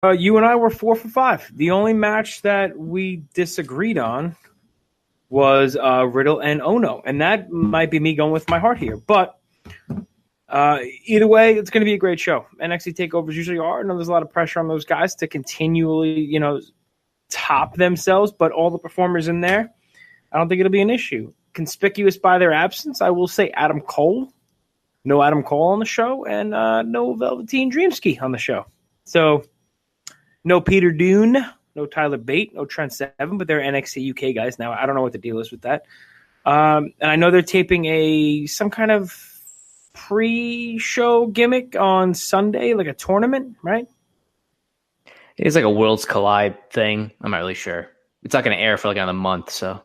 You and I were 4 for 5. The only match that we disagreed on was Riddle and Ono, and that might be me going with my heart here. But either way, it's going to be a great show. NXT takeovers usually are. I know there's a lot of pressure on those guys to continually, top themselves, but all the performers in there, I don't think it'll be an issue. Conspicuous by their absence, I will say Adam Cole. No Adam Cole on the show, and no Velveteen Dreamski on the show. So, no Peter Dune, no Tyler Bate, no Trent Seven, but they're NXT UK guys now. I don't know what the deal is with that. And I know they're taping some kind of pre-show gimmick on Sunday, like a tournament, right? It's like a Worlds Collide thing. I'm not really sure. It's not going to air for like another month, so.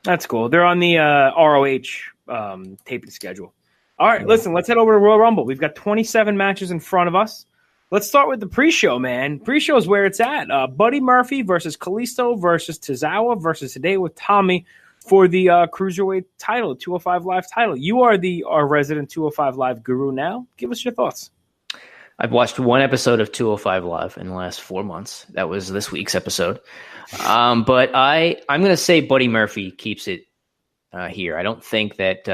That's cool. They're on the ROH taping schedule. All right, Listen, let's head over to Royal Rumble. We've got 27 matches in front of us. Let's start with the pre-show, man. Pre-show is where it's at. Buddy Murphy versus Kalisto versus Tozawa versus Hideo with Tommy for the Cruiserweight title, 205 Live title. You are our resident 205 Live guru now. Give us your thoughts. I've watched one episode of 205 Live in the last 4 months. That was this week's episode. But I'm going to say Buddy Murphy keeps it here. I don't think that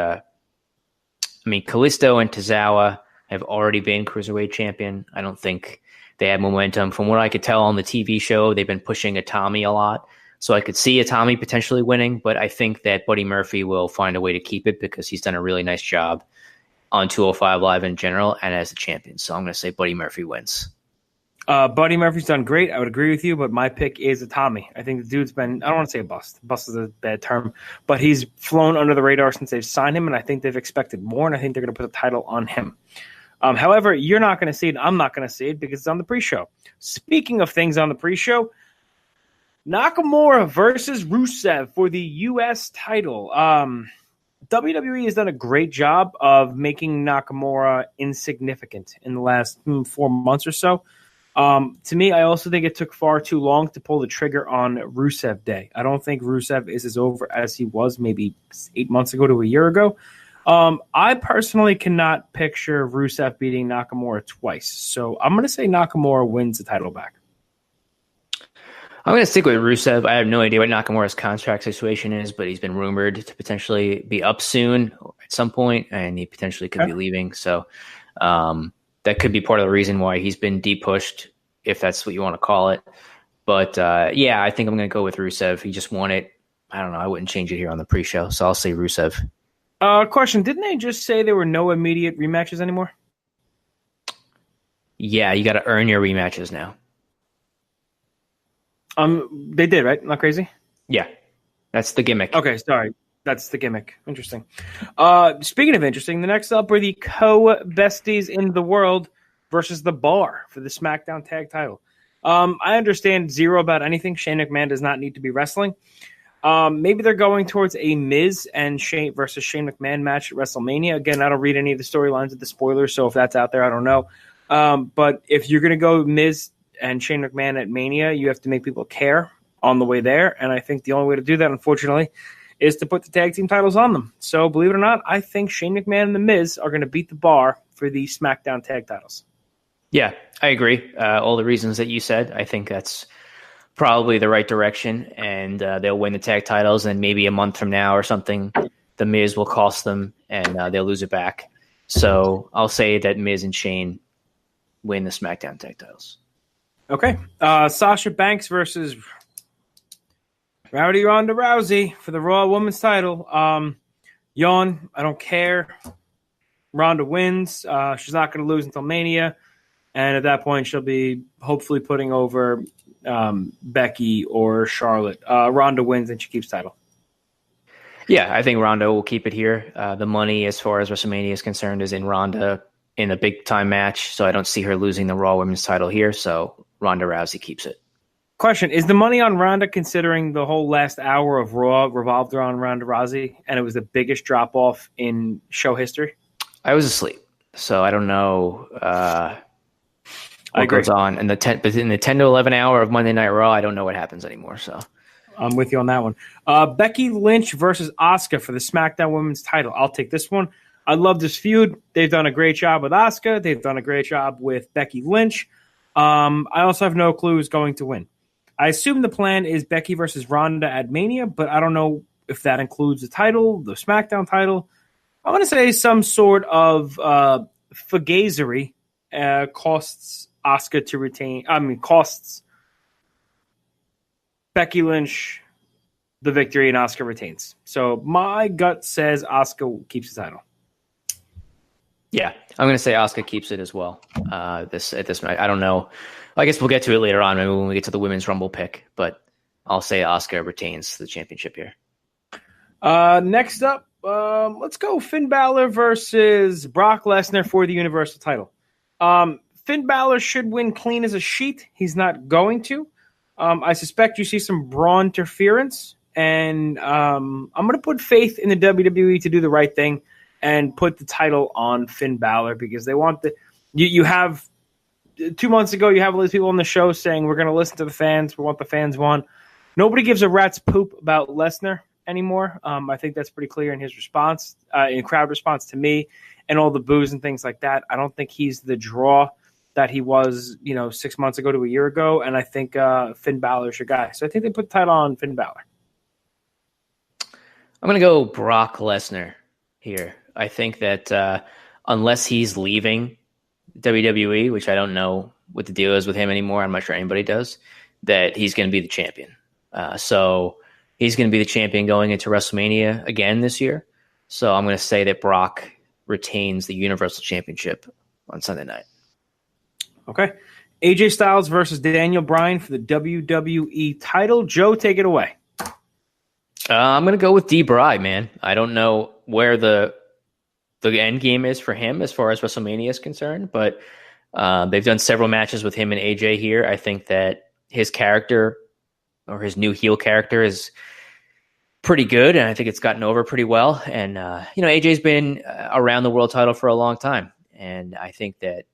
Kalisto and Tozawa have already been Cruiserweight champion. I don't think they have momentum. From what I could tell on the TV show, they've been pushing Itami a lot. So I could see Itami potentially winning, but I think that Buddy Murphy will find a way to keep it because he's done a really nice job on 205 Live in general and as a champion. So I'm going to say Buddy Murphy wins. Buddy Murphy's done great. I would agree with you, but my pick is Itami. I think the dude's been, I don't want to say a bust. Bust is a bad term, but he's flown under the radar since they've signed him, and I think they've expected more, and I think they're going to put the title on him. However, you're not going to see it. I'm not going to see it because it's on the pre-show. Speaking of things on the pre-show, Nakamura versus Rusev for the U.S. title. WWE has done a great job of making Nakamura insignificant in the last 4 months or so. To me, I also think it took far too long to pull the trigger on Rusev Day. I don't think Rusev is as over as he was maybe 8 months ago to a year ago. I personally cannot picture Rusev beating Nakamura twice. So I'm going to say Nakamura wins the title back. I'm going to stick with Rusev. I have no idea what Nakamura's contract situation is, but he's been rumored to potentially be up soon at some point, and he potentially could be leaving. So that could be part of the reason why he's been de-pushed, if that's what you want to call it. But, I think I'm going to go with Rusev. He just won it. I don't know. I wouldn't change it here on the pre-show, so I'll say Rusev. Question, didn't they just say there were no immediate rematches anymore? Yeah, you got to earn your rematches now. They did, right? Not crazy? Yeah, that's the gimmick. Okay, sorry. That's the gimmick. Interesting. Speaking of interesting, the next up are the co-besties in the world versus The Bar for the SmackDown Tag title. I understand zero about anything. Shane McMahon does not need to be wrestling. Maybe they're going towards a Miz and Shane versus Shane McMahon match at WrestleMania. Again, I don't read any of the storylines of the spoilers, so if that's out there, I don't know. But if you're going to go Miz and Shane McMahon at Mania, you have to make people care on the way there. And I think the only way to do that, unfortunately, is to put the tag team titles on them. So believe it or not, I think Shane McMahon and The Miz are going to beat The Bar for the SmackDown tag titles. Yeah, I agree. All the reasons that you said, I think that's probably the right direction. And they'll win the tag titles. And maybe a month from now or something, The Miz will cost them and they'll lose it back. So I'll say that Miz and Shane win the SmackDown tag titles. Okay. Sasha Banks versus Rowdy Ronda Rousey for the Raw Women's title. Yawn. I don't care. Ronda wins. She's not going to lose until Mania. And at that point, she'll be hopefully putting over Becky or Charlotte. Ronda wins and she keeps title. Yeah, I think Ronda will keep it here. The money, as far as WrestleMania is concerned, is in Ronda in a big-time match. So I don't see her losing the Raw Women's title here. So Ronda Rousey keeps it. Question, is the money on Ronda, considering the whole last hour of Raw revolved around Ronda Rousey and it was the biggest drop-off in show history? I was asleep, so I don't know what goes on. In the 10 to 11 hour of Monday Night Raw, I don't know what happens anymore. So I'm with you on that one. Becky Lynch versus Asuka for the SmackDown Women's title. I'll take this one. I love this feud. They've done a great job with Asuka. They've done a great job with Becky Lynch. I also have no clue who's going to win. I assume the plan is Becky versus Ronda at Mania, but I don't know if that includes the title, the SmackDown title. I want to say some sort of fugazery costs Asuka to retain. I mean, costs Becky Lynch the victory and Asuka retains. So my gut says Asuka keeps the title. Yeah, I'm going to say Asuka keeps it as well. This match, I don't know. I guess we'll get to it later on, maybe when we get to the women's Rumble pick. But I'll say Asuka retains the championship here. Next up, let's go Finn Balor versus Brock Lesnar for the Universal title. Finn Balor should win clean as a sheet. He's not going to. I suspect you see some Braun interference, and I'm going to put faith in the WWE to do the right thing and put the title on Finn Balor because they want the. You have 2 months ago, you have all these people on the show saying we're going to listen to the fans. We want the fans won. Nobody gives a rat's poop about Lesnar anymore. I think that's pretty clear in his response, in crowd response to me, and all the boos and things like that. I don't think he's the draw that he was, 6 months ago to a year ago, and I think Finn Balor's your guy. So I think they put the title on Finn Balor. I'm going to go Brock Lesnar here. I think that unless he's leaving WWE, which I don't know what the deal is with him anymore, I'm not sure anybody does, that he's going to be the champion. So he's going to be the champion going into WrestleMania again this year. So I'm going to say that Brock retains the Universal Championship on Sunday night. Okay. AJ Styles versus Daniel Bryan for the WWE title. Joe, take it away. I'm going to go with D-Bry, man. I don't know where the end game is for him as far as WrestleMania is concerned, but they've done several matches with him and AJ here. I think that his character or his new heel character is pretty good, and I think it's gotten over pretty well. And, AJ's been around the world title for a long time, and I think that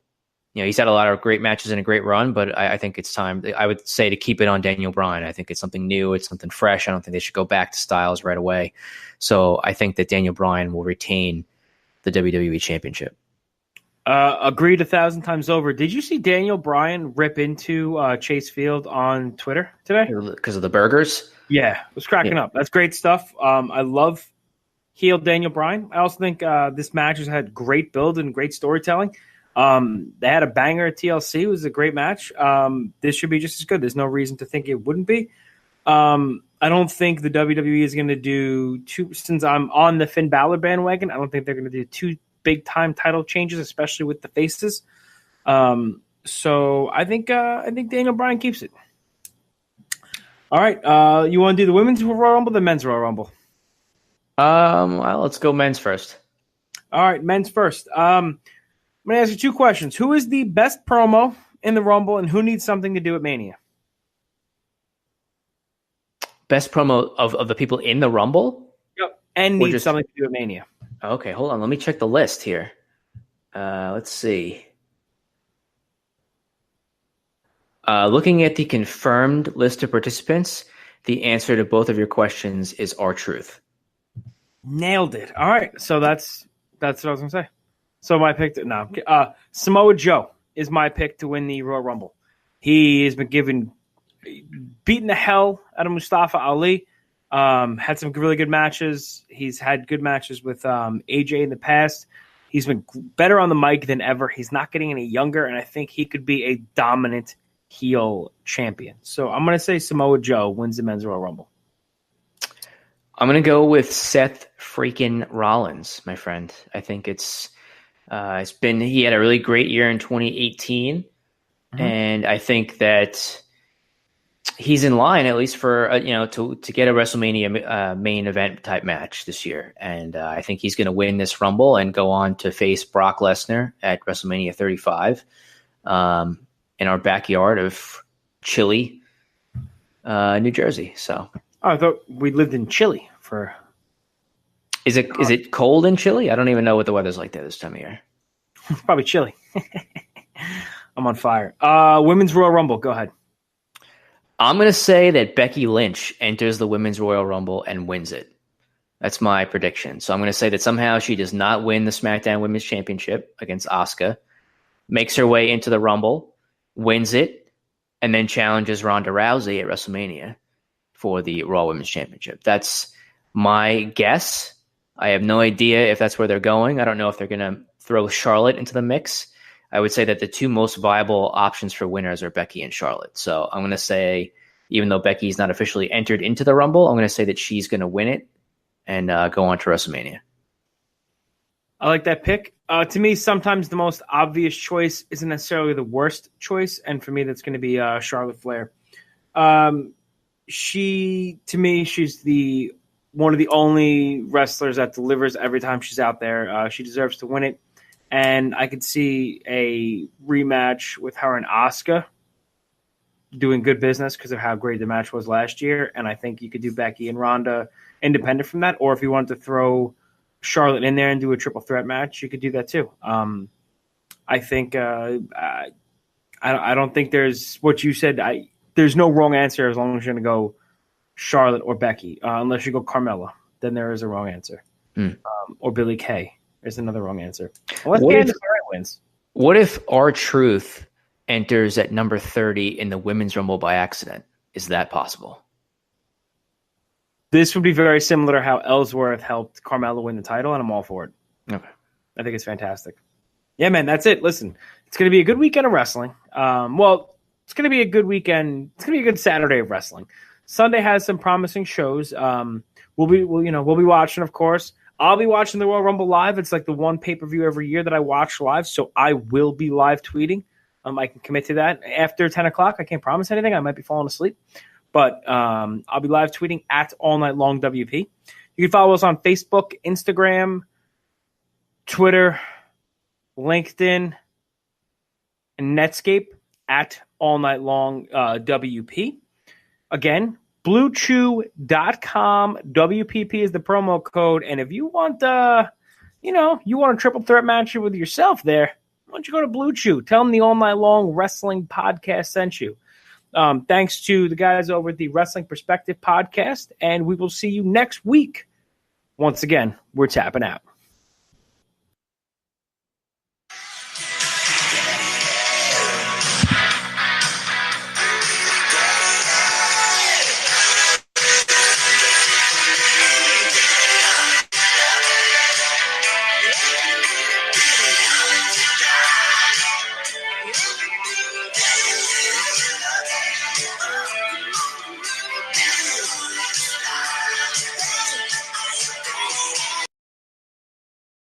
he's had a lot of great matches and a great run, but I think it's time, I would say, to keep it on Daniel Bryan. I think it's something new. It's something fresh. I don't think they should go back to Styles right away. So I think that Daniel Bryan will retain the WWE Championship. Agreed 1,000 times over. Did you see Daniel Bryan rip into Chase Field on Twitter today? Because of the burgers? Yeah, it was cracking up. That's great stuff. I love heel Daniel Bryan. I also think this match has had great build and great storytelling. They had a banger at TLC. It was a great match. This should be just as good. There's no reason to think it wouldn't be. I don't think the WWE is going to do two, since I'm on the Finn Balor bandwagon, I don't think they're going to do two big-time title changes, especially with the faces. So I think Daniel Bryan keeps it. All right. You want to do the women's Royal Rumble or the men's Royal Rumble? Well, let's go men's first. All right, men's first. I'm going to ask you two questions. Who is the best promo in the Rumble, and who needs something to do at Mania? Best promo of the people in the Rumble? Yep, and needs something to do at Mania. Okay, hold on. Let me check the list here. Let's see. Looking at the confirmed list of participants, the answer to both of your questions is R-Truth. Nailed it. All right, so that's what I was going to say. So my pick, Samoa Joe is my pick to win the Royal Rumble. He has been beating the hell out of Mustafa Ali. Had some really good matches. He's had good matches with AJ in the past. He's been better on the mic than ever. He's not getting any younger, and I think he could be a dominant heel champion. So I'm going to say Samoa Joe wins the men's Royal Rumble. I'm going to go with Seth freaking Rollins, my friend. I think he had a really great year in 2018. Mm-hmm. And I think that he's in line at least for, to get a WrestleMania main event type match this year. And I think he's going to win this Rumble and go on to face Brock Lesnar at WrestleMania 35 in our backyard of Chile, New Jersey. So. Oh, I thought we lived in Chile for. Is it cold in Chile? I don't even know what the weather's like there this time of year. Probably chilly. I'm on fire. Women's Royal Rumble. Go ahead. I'm going to say that Becky Lynch enters the Women's Royal Rumble and wins it. That's my prediction. So I'm going to say that somehow she does not win the SmackDown Women's Championship against Asuka, makes her way into the Rumble, wins it, and then challenges Ronda Rousey at WrestleMania for the Raw Women's Championship. That's my guess. I have no idea if that's where they're going. I don't know if they're going to throw Charlotte into the mix. I would say that the two most viable options for winners are Becky and Charlotte. So I'm going to say, even though Becky's not officially entered into the Rumble, I'm going to say that she's going to win it and go on to WrestleMania. I like that pick. To me, sometimes the most obvious choice isn't necessarily the worst choice, and for me, that's going to be Charlotte Flair. She's one of the only wrestlers that delivers every time she's out there. She deserves to win it, and I could see a rematch with her and Asuka doing good business because of how great the match was last year, and I think you could do Becky and Ronda independent from that, or if you wanted to throw Charlotte in there and do a triple threat match, you could do that too. I think I don't think there's what you said. There's no wrong answer as long as you're going to go Charlotte or Becky, unless you go Carmella. Then there is a wrong answer. Or Billie Kay is another wrong answer. Unless Candice LeRae wins. What if R-Truth enters at number 30 in the Women's Rumble by accident? Is that possible? This would be very similar to how Ellsworth helped Carmella win the title, and I'm all for it. Okay. I think it's fantastic. Yeah, man, that's it. Listen, it's going to be a good weekend of wrestling. It's going to be a good weekend. It's going to be a good Saturday of wrestling. Sunday has some promising shows. We'll be watching, of course. I'll be watching the Royal Rumble live. It's like the one pay-per-view every year that I watch live, so I will be live tweeting. I can commit to that. After 10 o'clock, I can't promise anything. I might be falling asleep. But I'll be live tweeting at All Night Long WP. You can follow us on Facebook, Instagram, Twitter, LinkedIn, and Netscape at All Night Long WP. Again, BlueChew.com. WPP is the promo code. And if you want, you want a triple threat match with yourself there, why don't you go to Blue Chew? Tell them the All Night Long Wrestling Podcast sent you. Thanks to the guys over at the Wrestling Perspective Podcast, and we will see you next week. Once again, we're tapping out.